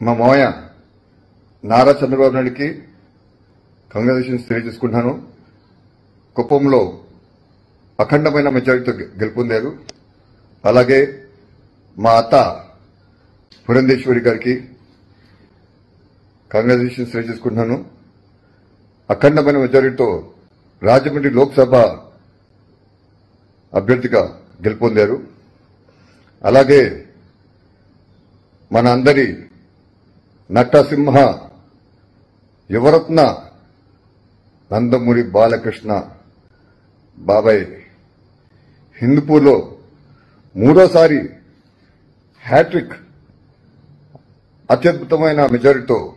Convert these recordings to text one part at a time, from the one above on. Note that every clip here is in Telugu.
మా మావయ్య నారా చంద్రబాబు నాయుడికి కంగ్రాచులేషన్స్ తెలియజేసుకుంటున్నాను. కుప్పంలో అఖండమైన మెజారిటీతో గెలుపొందారు. అలాగే మా అత్త పురంధేశ్వరి గారికి కంగ్రాచులేషన్స్ తెలియజేసుకుంటున్నాను. అఖండమైన మెజారిటీతో రాజమండ్రి లోక్సభ అభ్యర్థిగా గెలుపొందారు. అలాగే మన అందరి నటసింహ యువరత్న నందమూరి బాలకృష్ణ బాబాయ్ హిందూపూర్లో మూడోసారి హ్యాట్రిక్ అత్యద్భుతమైన మెజారిటీతో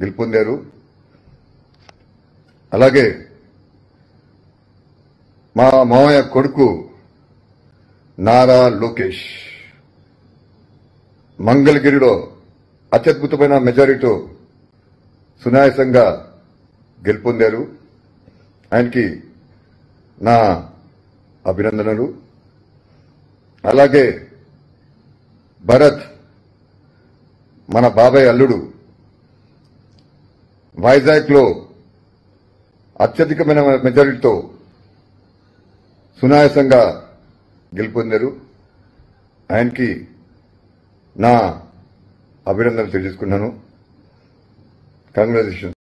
గెలుపొందారు. అలాగే మా మామయ్య కొడుకు నారా లోకేష్ మంగళగిరిలో అత్యద్భుతమైన మెజారిటీతో సునాయాసంగా గెలుపొందారు. ఆయనకి నా అభినందనలు. అలాగే భరత్ మన బాబాయ్ అల్లుడు వైజాగ్లో అత్యధికమైన మెజారిటీతో సునాయాసంగా గెలుపొందారు. ఆయనకి నా అభినందనలు తెలియజేసుకున్నాను. కంగ్రాచులేషన్స్.